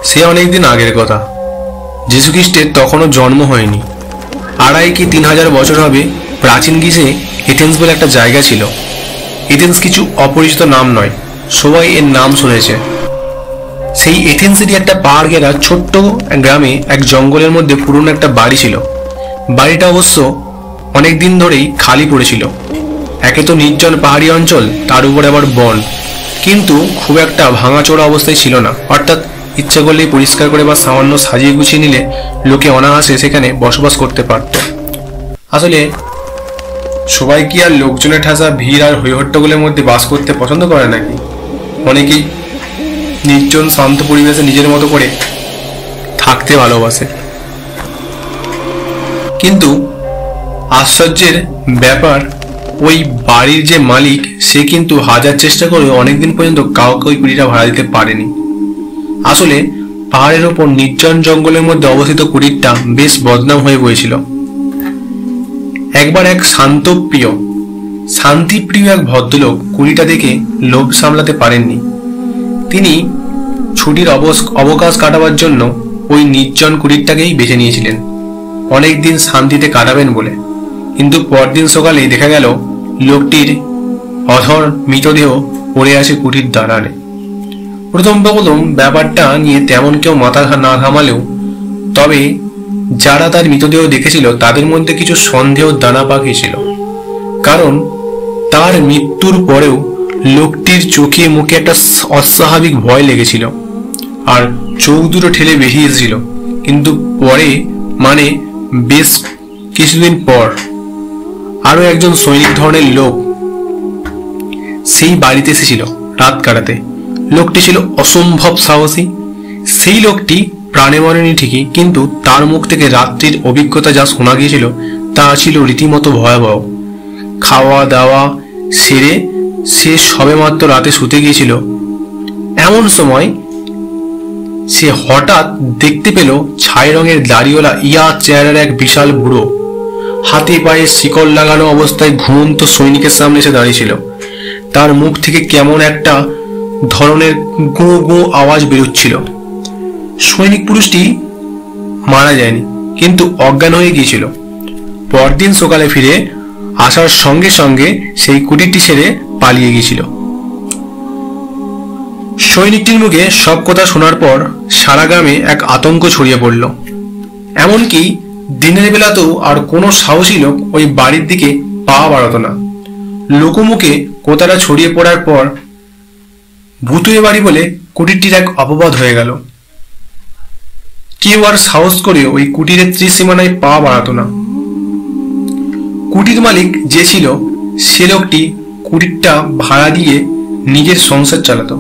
সে অনেকদিন আগের কথা। যীশুখ্রিস্টের তখনও জন্ম হয়নি। 2,500 কি 3,000 বছর হবে। প্রাচীন গ্রিসে এথেন্স বলে একটা জায়গা ছিল। এথেন্স কিছু অপরিচিত নাম নয়, সবাই এর নাম শুনেছে। সেই এথেন্সেরই একটা পাহাড় ঘেরা ছোট্ট গ্রামে এক জঙ্গলের মধ্যে পুরনো একটা বাড়ি ছিল। বাড়িটা অবশ্য অনেক দিন ধরেই খালি পড়েছিল। একে তো নির্জন পাহাড়ি অঞ্চল, তার উপর আবার বন, কিন্তু খুব একটা ভাঙাচোরা অবস্থায় ছিল না। অর্থাৎ ইচ্ছা করলেই পরিষ্কার করে বা সামান্য সাজিয়ে গুছিয়ে নিলে লোকে অনায়াসে সেখানে বসবাস করতে পারত। আসলে সবাই কি আর লোকজনের ঠাসা ভিড় আর হইহট্টগোলের মধ্যে বাস করতে পছন্দ করে নাকি? অনেকেই নির্জন শান্ত পরিবেশে নিজের মতো করে থাকতে ভালোবাসে। কিন্তু আশ্চর্যের ব্যাপার, ওই বাড়ির যে মালিক সে কিন্তু হাজার চেষ্টা করে অনেকদিন পর্যন্ত কাউকে ওই কুড়িটা ভাড়া দিতে পারেনি। আসলে পাহাড়ের ওপর নির্জন জঙ্গলের মধ্যে অবস্থিত কুটিরটা বেশ বদনাম হয়ে বইছিল। একবার এক শান্তিপ্রিয় এক ভদ্রলোক কুড়িটা দেখে লোভ সামলাতে পারেননি। তিনি ছুটির অবকাশ কাটাবার জন্য ওই নির্জন কুটিরটাকেই বেছে নিয়েছিলেন, অনেকদিন শান্তিতে কাটাবেন বলে। কিন্তু পরদিন সকালেই দেখা গেল লোকটির অধর মৃতদেহ পড়ে আসে কুটির দাঁড়ানে। প্রথম ব্যাপারটা নিয়ে তেমন কেউ মাথা না ঘামালেও, তবে যারা তার মৃতদেহ দেখেছিল তাদের মধ্যে কিছু সন্দেহ দানা পাকিয়েছিল। কারণ তার মৃত্যুর পরেও লোকটির চোখে মুখে একটা অস্বাভাবিক ভয় লেগেছিল, আর চোখ দুটো ঠেলে বেরিয়ে এসেছিল। কিন্তু পরে, মানে বেশ কিছুদিন পর, আরো একজন সৈনিক ধরনের লোক সেই বাড়িতে এসেছিল রাত কাটাতে। লোকটি ছিল অসম্ভব সাহসী। সেই লোকটি প্রাণে মরেনি ঠিকই, কিন্তু তার মুখ থেকে রাত্রির অভিজ্ঞতা যা শোনা গিয়েছিল তা ছিল রীতিমতো ভয়াবহ। খাওয়া দাওয়া সেরে সে সবেমাত্র রাতে শুতে গিয়েছিল। এমন সময় সে হঠাৎ দেখতে পেল ছাই রঙের দাড়িওয়ালা চেহারার এক বিশাল বুড়ো হাতে পায়ে শিকল লাগানো অবস্থায় ঘুমন্ত সৈনিকের সামনে এসে দাঁড়িয়েছিল। তার মুখ থেকে কেমন একটা ধরনের গো গো আওয়াজ বেরোচ্ছিল। সৈনিক পুরুষটি মারা যায়নি, কিন্তু অজ্ঞান হয়ে গিয়েছিল। পরদিন সকালে ফিরে আসার সঙ্গে সঙ্গে সেই কুটিরটি ছেড়ে পালিয়ে গিয়েছিল। সৈনিকটির মুখে সব কথা শোনার পর সারা গ্রামে এক আতঙ্ক ছড়িয়ে পড়ল। এমনকি দিনের বেলাতেও আর কোনো সাহসী লোক ওই বাড়ির দিকে পা বাড়াতো না। লোকমুখে কথাটা ছড়িয়ে পড়ার পর ভূতুড়ে বাড়ি বলে কুটিরটির এক অপবাদ হয়ে গেল। কেউ আর সাহস করে ওই কুটিরের ত্রিসীমানায় পা বাড়াতো না। কুটির মালিক যে ছিল সে লোকটি কুটিরটা ভাড়া দিয়ে নিজের সংসার চালাতো।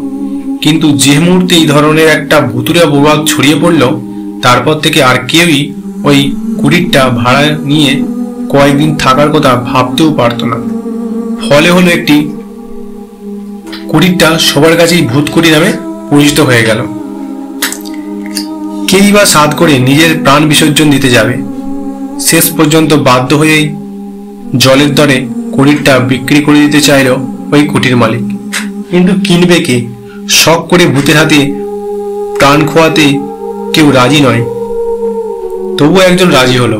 কিন্তু যে মুহূর্তে এই ধরনের একটা ভুতুড়ে অপবাদ ছড়িয়ে পড়ল, তারপর থেকে আর কেউই ওই কুটিরটা ভাড়া নিয়ে কয়েকদিন থাকার কথা ভাবতেও পারতো না। ফলে হলো একটি কুটিরটা সবার কাছেই ভূতকুটি নামে পরিচিত হয়ে গেল। কেই বা সাধ করে নিজের প্রাণ বিসর্জন দিতে যাবে। শেষ পর্যন্ত বাধ্য হয়েই জলের দরে কুটিরটা বিক্রি করে দিতে চাইল ওই কুটির মালিক। কিন্তু কিনবে কে? শখ করে ভূতের হাতে প্রাণ খোয়াতে কেউ রাজি নয়। তবু একজন রাজি হলো।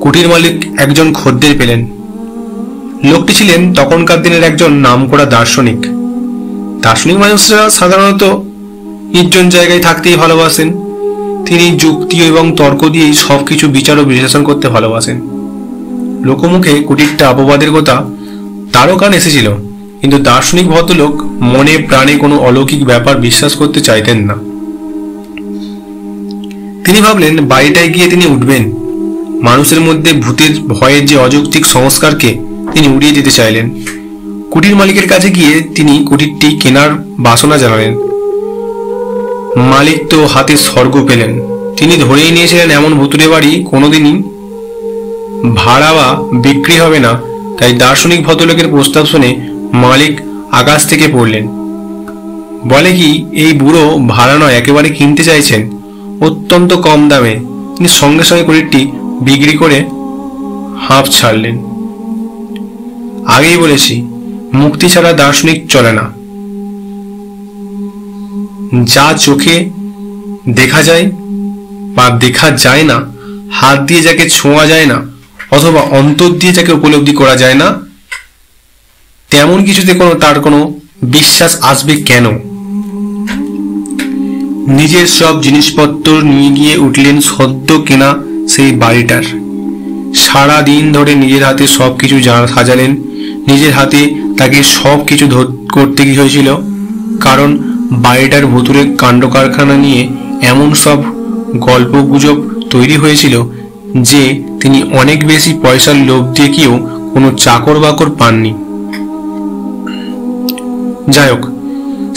কুটির মালিক একজন খদ্দের পেলেন। লোকটি ছিলেন তখনকার দিনের একজন নামকরা দার্শনিক। মানুষরা সাধারণত নির্জন জায়গায় থাকতেই ভালোবাসেন। তিনি যুক্তি এবং তর্ক দিয়েই সবকিছু বিচার ও বিশ্লেষণ করতে ভালোবাসেন। লোকমুখে কুটিরটা অপবাদের কথা তারও কান এসেছিল, কিন্তু দার্শনিক ভদ্রলোক মনে প্রাণে কোনো অলৌকিক ব্যাপার বিশ্বাস করতে চাইতেন না। তিনি ভাবলেন বাড়িটায় গিয়ে তিনি উঠবেন। মানুষের মধ্যে ভূতের ভয়ের যে অযৌক্তিক সংস্কারকে তিনি উড়িয়ে দিতে চাইলেন। কুটির মালিকের কাছে গিয়ে তিনি কুটিরটি কেনার বাসনা জানালেন। মালিক তো হাতে স্বর্গ পেলেন। তিনি ধরেই নিয়েছিলেন এমন ভুতুড়ে বাড়ি কোনোদিনই ভাড়া বা বিক্রি হবে না। তাই দার্শনিক ভদ্রলোকের প্রস্তাব শুনে মালিক আকাশ থেকে পড়লেন। বলে কি, এই বুড়ো ভাড়া নয়, একেবারে কিনতে চাইছেন অত্যন্ত কম দামে। তিনি সঙ্গে সঙ্গে কুটিরটি বিক্রি করে হাঁপ ছাড়লেন। আগেই বলেছি, মুক্তি ছাড়া দার্শনিক চলে না। যা চোখে দেখা যায় বা দেখা যায় না, হাত দিয়ে যাকে ছোঁয়া যায় না, অথবা অন্তর দিয়ে যাকে উপলব্ধি করা যায় না, তেমন কিছুতে তার কোনো বিশ্বাস আসবে কেন? নিজের সব জিনিসপত্র নিয়ে গিয়ে উঠলেন সদ্য কেনা সেই বাড়িটার। সারা দিন ধরে নিজের হাতে সবকিছু সাজালেন, নিজের হাতে তাকে সবকিছু করতে কি হয়েছিল, কারণ বাড়িটার ভুতুরে কাণ্ড কারখানা নিয়ে এমন সব গল্প গুজব তৈরি হয়েছিল যে তিনি অনেক বেশি পয়সার লোভ দেখিয়েও কোনো চাকর বাকর পাননি। যাই হোক,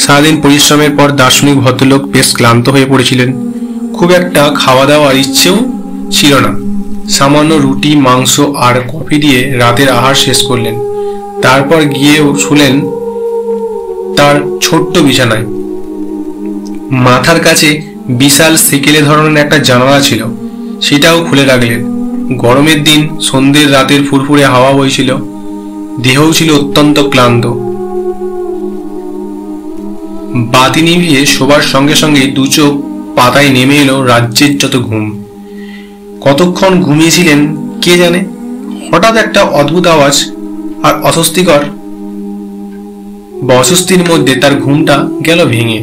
সারাদিন পরিশ্রমের পর দার্শনিক ভদ্রলোক বেশ ক্লান্ত হয়ে পড়েছিলেন। খুব একটা খাওয়া দাওয়ার ইচ্ছেও ছিল না। সামান্য রুটি, মাংস আর কফি দিয়ে রাতের আহার শেষ করলেন। তারপর গিয়ে শুলেন তার ছোট্ট বিছানায়। মাথার কাছে বিশাল সিকেলে ধরনের একটা জানালা ছিল, সেটাও খুলে রাখলেন। গরমের দিন, সন্ধ্যের রাতের ফুরফুরে হাওয়া বইছিল, দেহও ছিল অত্যন্ত ক্লান্ত। বাতি নিভিয়ে শোবার সঙ্গে সঙ্গে দু চোখ পাতায় নেমে এলো রাজ্যের যত ঘুম। কতক্ষণ ঘুমিয়েছিলেন কে জানে। হঠাৎ একটা অদ্ভুত আওয়াজ আর অস্বস্তির মধ্যে তার ঘুমটা গেল ভেঙে।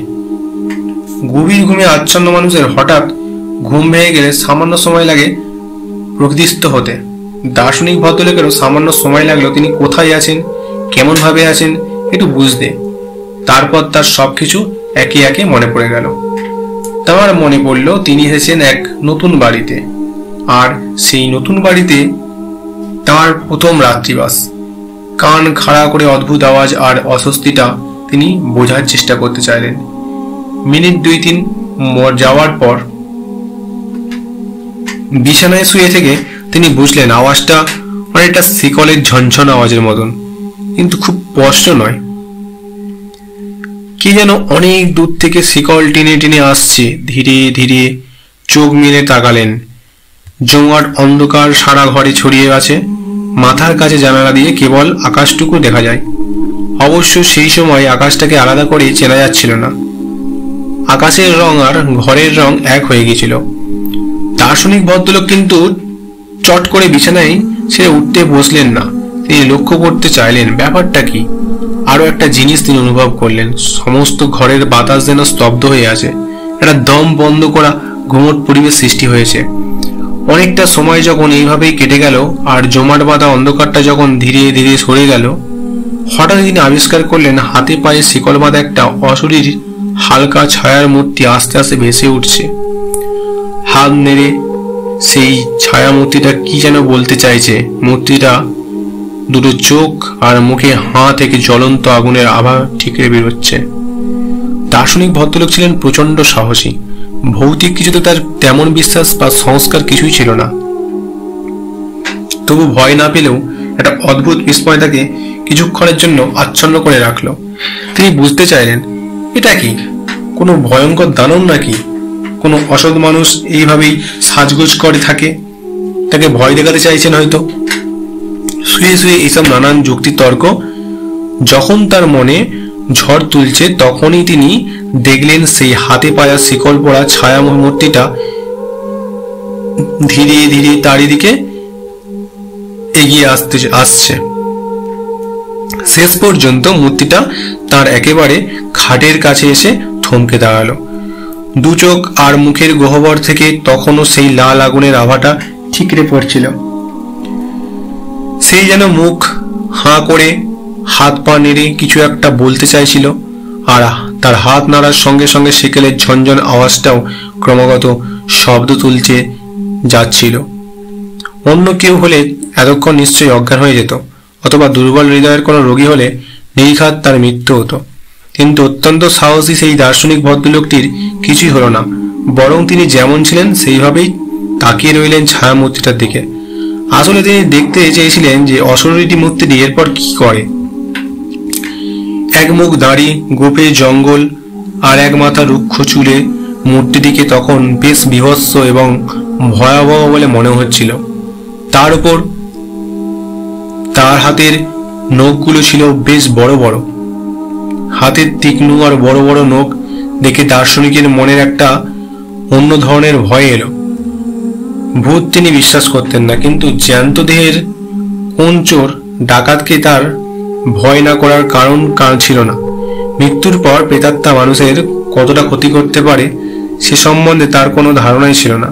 গভীর ঘুমে আচ্ছন্ন মানুষের হঠাৎ ঘুম ভেঙে গেলে সামান্য সময় লাগে প্রকৃতিস্থ হতে। দার্শনিক ভদ্রলোকেরও সামান্য সময় লাগলো তিনি কোথায় আছেন, কেমন ভাবে আছেন একটু বুঝতে। তারপর তার সবকিছু একে একে মনে পড়ে গেল। তার মনে পড়ল তিনি এসেছেন এক নতুন বাড়িতে, আর সেই নতুন বাড়িতে তার প্রথম রাত্রিবাস। কান খাড়া করে অদ্ভুত আওয়াজ আর অস্বস্তিটা তিনি বোঝার চেষ্টা করতে চাইলেন। মিনিট 2-3 যাওয়ার পর বিছানায় শুয়ে থেকে তিনি বুঝলেন আওয়াজটা অনেকটা শিকলের ঝনঝন আওয়াজের মতন, কিন্তু খুব স্পষ্ট নয়। কি যেন অনেক দূর থেকে শিকল টেনে টেনে আসছে। ধীরে ধীরে চোখ মেলে তাকালেন। জমাট অন্ধকার সারা ঘরে ছড়িয়ে আছে। মাথার কাছে জানালা দিয়ে কেবল আকাশটুকু দেখা যায়। অবশ্য সেই সময় আকাশটাকে আলাদা করে চেনা যাচ্ছিল না। আকাশের রং আর ঘরের রং এক হয়ে গিয়েছিল। দার্শনিক ভদ্রলোক কিন্তু চট করে বিছানায় ছেড়ে উঠতে বসলেন না। তিনি লক্ষ্য করতে চাইলেন ব্যাপারটা কি। আরো একটা জিনিস তিনি অনুভব করলেন, সমস্ত ঘরের বাতাস যেন স্তব্ধ হয়ে আছে। একটা দম বন্ধ করা ঘুমট পরিবেশ সৃষ্টি হয়েছে। অনেকটা সময় যখন এইভাবেই কেটে গেল আর জমাট বাঁধা অন্ধকারটা যখন ধীরে ধীরে সরে গেল, হঠাৎ তিনি আবিষ্কার করলেন হাতে পায়ে শিকল বাঁধা একটা অশরীর হালকা ছায়ার মূর্তি আস্তে আস্তে ভেসে উঠছে। হাত নেড়ে সেই ছায়া মূর্তিটা কি যেন বলতে চাইছে। মূর্তিটা দুটো চোখ আর মুখে হাঁ থেকে জ্বলন্ত আগুনের আভা ঠিকরে বেরোচ্ছে। দার্শনিক ভদ্রলোক ছিলেন প্রচন্ড সাহসী। ভৌতিক কিছুতে তার তেমন বিশ্বাস বা সংস্কার কিছুই ছিল না। তবু ভয় না পেলেও একটা অদ্ভুত বিস্ময় তাকে কিছুক্ষণের জন্য আচ্ছন্ন করে রাখলো। তিনি বুঝতে চাইলেন এটা কি, কোনো ভয়ঙ্কর দানব নাকি কোনো অসৎ মানুষ এইভাবেই সাজগোজ করে থাকে, তাকে ভয় দেখাতে চাইছেন হয়তো। শুয়ে শুয়ে এইসব নানান যুক্তি তর্ক যখন তার মনে ঝড় তুলছে, তখনই তিনি দেখলেন সেই হাতে পায়া শিকল পড়া ছায়া মূর্তিটা ধীরে ধীরে তারই দিকে এগিয়ে আসছে। শেষ পর্যন্ত মূর্তিটা তার একেবারে খাটের কাছে এসে থমকে দাঁড়ালো। দু চোখ আর মুখের গহ্বর থেকে তখনও সেই লাল আগুনের আভাটা ঠিকরে পড়ছিল। সেই যেন মুখ হাঁ করে হাত পা নেড়ে কিছু একটা বলতে চাইছিল, আর তার হাত নাড়ার সঙ্গে সঙ্গে শিকলের ঝনঝন আওয়াজটাও ক্রমাগত শব্দ তুলছে যাচ্ছিল। অন্য কেউ হলে এতক্ষণ নিশ্চয়ই অজ্ঞান হয়ে যেত, অথবা দুর্বল হৃদয়ের কোনো রোগী হলে নির্ঘাত তার মৃত্যু হতো। কিন্তু অত্যন্ত সাহসী সেই দার্শনিক ভদ্রলোকটির কিছুই হলো না, বরং তিনি যেমন ছিলেন সেইভাবেই তাকিয়ে রইলেন ছায়া মূর্তিটার দিকে। আসলে তিনি দেখতে চেয়েছিলেন যে অশরীরী মূর্তিটি এরপর কি করে। এক মুখ দাড়ি, গোপে জঙ্গল আর এক মাথা রুক্ষ চুলে মূর্তিটিকে তখন বেশ বিভৎস এবং ভয়াবহ বলে মনে হচ্ছিল। তার উপর তার হাতের নখগুলো ছিল বেশ বড় বড়। হাতের তীক্ষ্ণ আর বড় বড় নখ দেখে দার্শনিকের মনের একটা অন্য ধরনের ভয় এলো। ভূত তিনি বিশ্বাস করতেন না, কিন্তু জ্যান্ত দেহের কোন চোর ডাকাতকে তার ভয় না করার কারণ ছিল না। মৃত্যুর পর প্রেতাত্মা মানুষের কতটা ক্ষতি করতে পারে সে সম্বন্ধে তার কোনো ধারণাই ছিল না।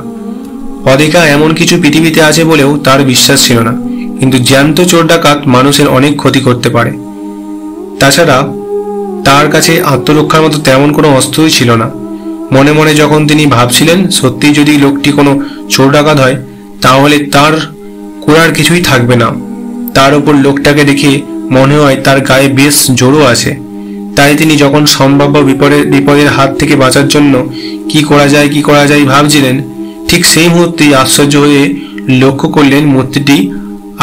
অদেখা এমন কিছু পৃথিবীতে আছে বলেও তার বিশ্বাস ছিল না, কিন্তু জ্যান্ত চোর ডাকাত মানুষের অনেক ক্ষতি করতে পারে। তাছাড়া তার কাছে আত্মরক্ষার মতো তেমন কোনো অস্ত্রই ছিল না। মনে মনে যখন তিনি ভাবছিলেন সত্যি যদি লোকটি কোনো চোর ডাকাত হয় তাহলে তার করার কিছুই থাকবে না। তার উপর লোকটাকে দেখে মনে হয় তার গায়ে বেশ জোরও আছে। তাই তিনি যখন সম্ভাব্য বিপদের হাত থেকে বাঁচার জন্য কি করা যায় ভাবছিলেন, ঠিক সেই মুহূর্তেই আশ্চর্য হয়ে লক্ষ্য করলেন মূর্তিটি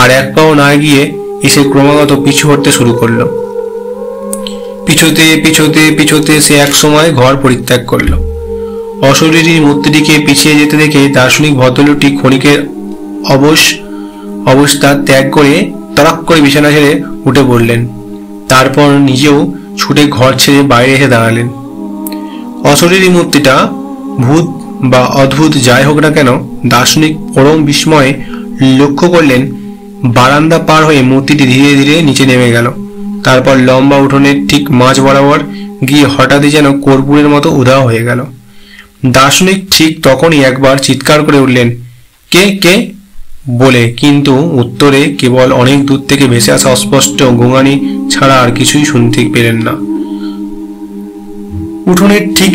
আর এক পাও না গিয়ে এসে ক্রমাগত পিছু হটতে শুরু করলো। পিছোতে সে এক সময় ঘর পরিত্যাগ করলো। অশরীরী মূর্তিটিকে পিছিয়ে যেতে দেখে দার্শনিক ভদ্রলোকটি ক্ষণিকের অবস্থা ত্যাগ করে তড়াক করে বিছানা ছেড়ে উঠে পড়লেন। তারপর নিজেও ছুটে ঘর ছেড়ে বাইরে এসে দাঁড়ালেন। অশরীরী মূর্তিটা ভূত বা অদ্ভুত যাই হোক না কেন, দার্শনিক পরম বিস্ময়ে লক্ষ্য করলেন বারান্দা পার হয়ে মূর্তিটি ধীরে ধীরে নিচে নেমে গেল। তারপর লম্বা উঠোনের ঠিক মাঝ বরাবর গিয়ে হঠাৎই যেন কর্পূরের মতো উধাও হয়ে গেল। দার্শনিক ঠিক তখনই একবার চিৎকার করে উঠলেন, কে কে বলে, কিন্তু উত্তরে কেবল অনেক দূর থেকে ভেসে আসা অস্পষ্ট গোঙানি ছাড়া আর কিছুই শুনতে পেলেন না। উঠোনের ঠিক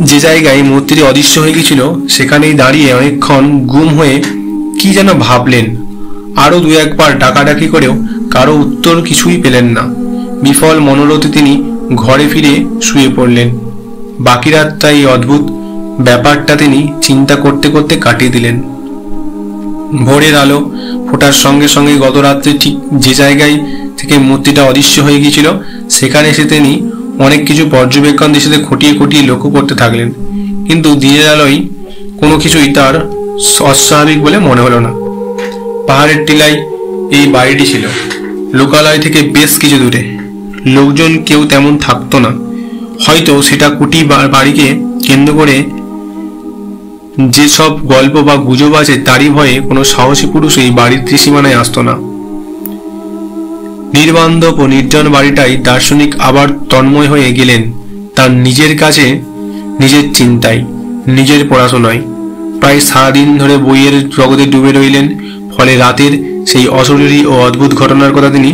যে জায়গায় মূর্তিটি অদৃশ্য হয়ে গেছিল সেখানেই দাঁড়িয়ে অনেকক্ষণ গুম হয়ে কি যেন ভাবলেন। আরো দু একবার ডাকাডাকি করেও কারো উত্তর কিছুই পেলেন না। বিফল মনোরথে তিনি ঘরে ফিরে শুয়ে পড়লেন। বাকি রাতটা এই অদ্ভুত ব্যাপারটা তিনি চিন্তা করতে করতে কাটিয়ে দিলেন। ভোরের আলো ফোটার সঙ্গে সঙ্গে গত রাত্রে ঠিক যে জায়গায় থেকে মূর্তিটা অদৃশ্য হয়ে গিয়েছিল সেখানে এসে তিনি অনেক কিছু পর্যবেক্ষণ দৃষ্টিতে খুঁটিয়ে লক্ষ্য করতে থাকলেন, কিন্তু দিনের আলোয় কোনো কিছুই তার অস্বাভাবিক বলে মনে হলো না। পাহাড়ের টিলায় এই বাড়িটি ছিল, লোকালয় থেকে বেশ কিছু দূরে। লোকজন কেউ তেমন থাকতো না। হয়তো সেটা কুটি বাড়িকে কেন্দ্র করে যেসব গল্প বা গুজব আছে তারই ভয়ে কোনো সাহসী পুরুষ এই বাড়ির ত্রিসীমানায় আসতো না। নির্বান্ধব ও নির্জন বাড়িটাই দার্শনিক আবার তন্ময় হয়ে গেলেন তার নিজের কাছে, নিজের চিন্তায়, নিজের পড়াশোনায়। প্রায় সারাদিন ধরে বইয়ের জগতে ডুবে রইলেন। ফলে রাতের সেই অশরীরী ও অদ্ভুত ঘটনার কথা তিনি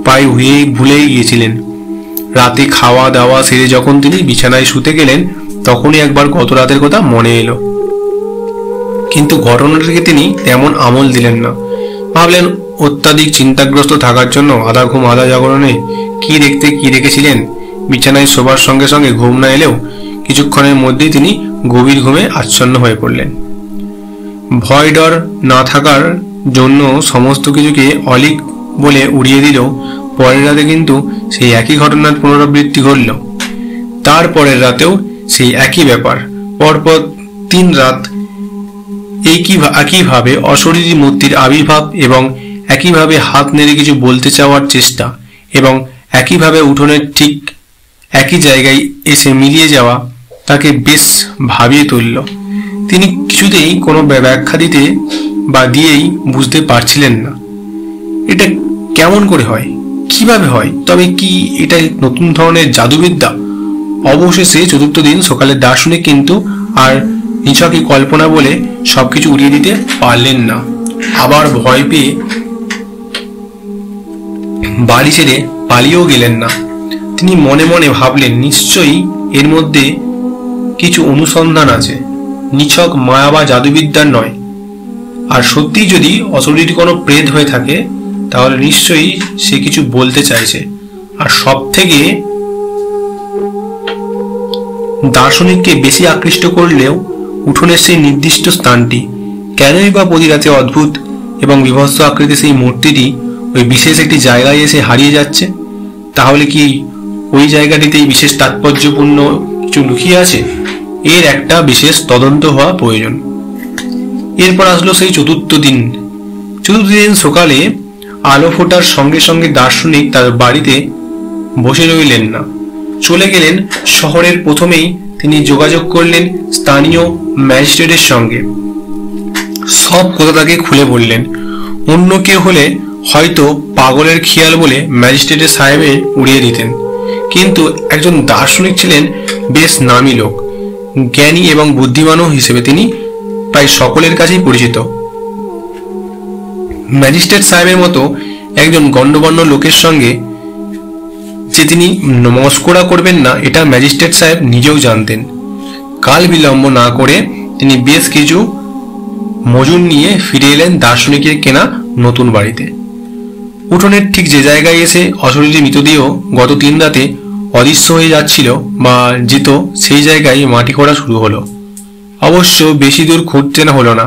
প্রায় ভুলেই গিয়েছিলেন। রাতে খাওয়া দাওয়া সেরে যখন তিনি বিছানায় শুতে গেলেন তখনই একবার গত রাতের কথা মনে এলো, কিন্তু ঘটনাটিকে তিনি তেমন আমল দিলেন না। ভাবলেন অত্যাধিক চিন্তাগ্রস্ত থাকার জন্য আধা ঘুম আধা জাগরণে কি রেখেছিলেন। বিছানায় শোবার সঙ্গে সঙ্গে ঘুম না এলেও কিছুক্ষণের মধ্যেই তিনি গভীর ঘুমে আচ্ছন্ন হয়ে পড়লেন। ভয় ডর না থাকার জন্য সমস্ত কিছুকে অলিক বলে উড়িয়ে দিলেও পরের রাতে কিন্তু সেই একই ঘটনার পুনরাবৃত্তি ঘটল। তারপরের রাতেও সেই একই ব্যাপার। পরপর 3 রাত একইভাবে অশরীরী মূর্তির আবির্ভাব এবং একইভাবে হাত নেড়ে কিছু বলতে চাওয়ার চেষ্টা এবং একইভাবে উঠোনের ঠিক একই জায়গায় এসে মিলিয়ে যাওয়া তাকে বেশ ভাবিয়ে তুলল। তিনি কিছুতেই কোনো ব্যাখ্যা দিয়েই বুঝতে পারছিলেন না এটা কেমন করে হয়, কিভাবে হয়। তবে কি এটা নতুন ধরনের জাদুবিদ্যা? অবশেষে 4র্থ দিন সকালে দার্শনিক কিন্তু আর নিছকই কল্পনা বলে সবকিছু উড়িয়ে দিতে পারলেন না। আবার ভয় পেয়ে বাড়ি ছেড়ে পালিয়েও গেলেন না। তিনি মনে মনে ভাবলেন নিশ্চয়ই এর মধ্যে কিছু অনুসন্ধান আছে, নিছক মায়া বা জাদুবিদ্যার নয়। আর সত্যিই যদি অশরীরী কোনো প্রেত হয়ে থাকে তাহলে নিশ্চয়ই সে কিছু বলতে চাইছে। আর সব থেকে দার্শনিককে বেশি আকৃষ্ট করলেও উঠোনের সেই নির্দিষ্ট স্থানটি। কেনই বা প্রতি রাতে অদ্ভুত এবং বিভৎস আকৃতির সেই মূর্তিটি ওই বিশেষ একটি জায়গায় এসে হারিয়ে যাচ্ছে? তাহলে কি ওই জায়গাটিতেই বিশেষ তাৎপর্যপূর্ণ কিছু লুকিয়ে আছে? এর একটা বিশেষ তদন্ত হওয়া প্রয়োজন। এরপর আসলো সেই 4র্থ দিন। 4র্থ দিন সকালে আলো ফোটার সঙ্গে সঙ্গে দার্শনিক তার বাড়িতে বসে রইলেন না, চলে গেলেন শহরের প্রথমেই তিনি যোগাযোগ করলেন স্থানীয় ম্যাজিস্ট্রেটের সঙ্গে। সব কথা তাকে খুলে বললেন। অন্য কেউ হলে হয়তো পাগলের খেয়াল বলে ম্যাজিস্ট্রেটের সাহেবে উড়িয়ে দিতেন, কিন্তু একজন দার্শনিক ছিলেন বেশ নামী লোক, জ্ঞানী এবং বুদ্ধিমানও হিসেবে তিনি প্রায় সকলের কাছেই পরিচিত। ম্যাজিস্ট্রেট সাহেবের মতো একজন গণ্যমান্য লোকের সঙ্গে যে তিনি মস্করা করবেন না, এটা ম্যাজিস্ট্রেট সাহেব নিজেও জানতেন। কাল বিলম্ব না করে তিনি বেশ কিছু মজুর নিয়ে ফিরে এলেন দার্শনিকের কেনা নতুন বাড়িতে। উঠোনের ঠিক যে জায়গায় এসে অশরীরী মৃতদেহ গত 3 রাতে অদৃশ্য হয়ে যাচ্ছিল বা যেত, সেই জায়গায় মাটি খোঁড়া শুরু হলো। অবশ্য বেশি দূর খুঁড়তে হলো না,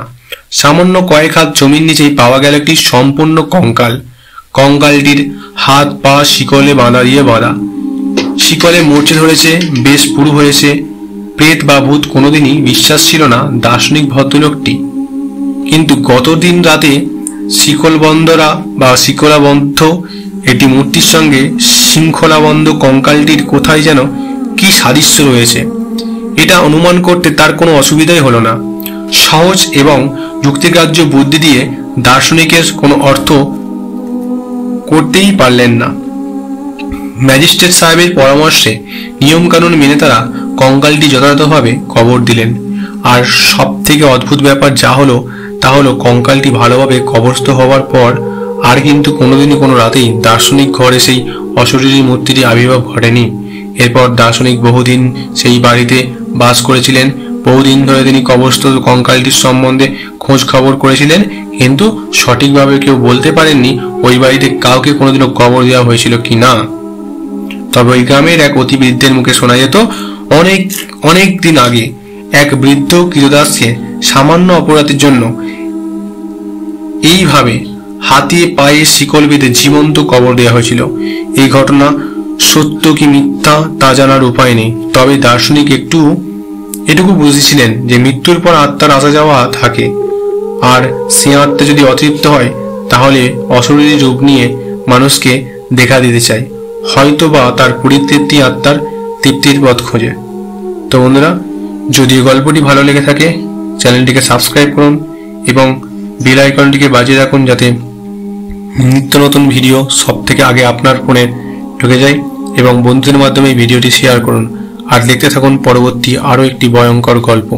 সামান্য কয়েক হাত জমির নিচেই পাওয়া গেল একটি সম্পূর্ণ কঙ্কাল। কঙ্কালটির হাত পা শিকলে বাঁধা। শিকলে মরচে ধরেছে, বেশ পুরু হয়েছে। প্রেত বা ভূত কোনোদিনই বিশ্বাস ছিল না দার্শনিক ভদ্রলোকটি, কিন্তু গত দিন রাতে শিকলাবদ্ধ এটি মূর্তির সঙ্গে শৃঙ্খলাবদ্ধ কঙ্কালটির কোথায় যেন কি সাদৃশ্য রয়েছে, এটা অনুমান করতে তার কোনো অসুবিধাই হলো না। সহজ এবং যুক্তিগ্রাহ্য বুদ্ধি দিয়ে দার্শনিকের কোনো অর্থ করতেই পারলেন না। ম্যাজিস্ট্রেট সাহেবের পরামর্শে নিয়মকানুন মেনে তারা কঙ্কালটি যথাযথভাবে কবর দিলেন। আর সব থেকে অদ্ভুত ব্যাপার যা হলো তা হলো, কঙ্কালটি ভালোভাবে কবরস্থ হওয়ার পর আর কিন্তু কোনোদিনই কোনো রাতেই দার্শনিক ঘরে সেই অশরীরী মূর্তিটি আবির্ভাব ঘটেনি। এরপর দার্শনিক বহুদিন সেই বাড়িতে বাস করেছিলেন। বহুদিন ধরে তিনি কবরস্থ কঙ্কালটির সম্বন্ধে খোঁজ খবর করেছিলেন, কিন্তু সঠিকভাবে কেউ বলতে পারেননি ওই বাড়িতে কাউকে কোনোদিনও কবর দেওয়া হয়েছিল কি না। তবে ওই গ্রামের এক অতি বৃদ্ধের মুখে শোনা যেত অনেক অনেক দিন আগে এক বৃদ্ধ কৃতদাসকে সামান্য অপরাধের জন্য এইভাবে হাতে পায়ে শিকল বেঁধে জীবন্ত কবর দেওয়া হয়েছিল। এই ঘটনা সত্য কি মিথ্যা তা জানার উপায় নেই, তবে দার্শনিক এটুকু বুঝেছিলেন যে মৃত্যুর পর আত্মার আসা যাওয়া থাকে, আর সে আত্মা যদি অতৃপ্ত হয় তাহলে অশরীরী রূপ নিয়ে মানুষকে দেখা দিতে চায়, হয়তো বা তার পরিতৃপ্তি আত্মার তৃপ্তির পথ খোঁজে। তো বন্ধুরা, যদি গল্পটি ভালো লেগে থাকে চ্যানেলটিকে সাবস্ক্রাইব করুন এবং বেল আইকনটিকে বাজিয়ে রাখুন, যাতে নিত্য নতুন ভিডিও সব থেকে আগে আপনার ফোনে ঢুকে যায়, এবং বন্ধুদের মাধ্যমে এই ভিডিওটি শেয়ার করুন। আর দেখতে থাকুন পরবর্তী আরও একটি ভয়ঙ্কর গল্প।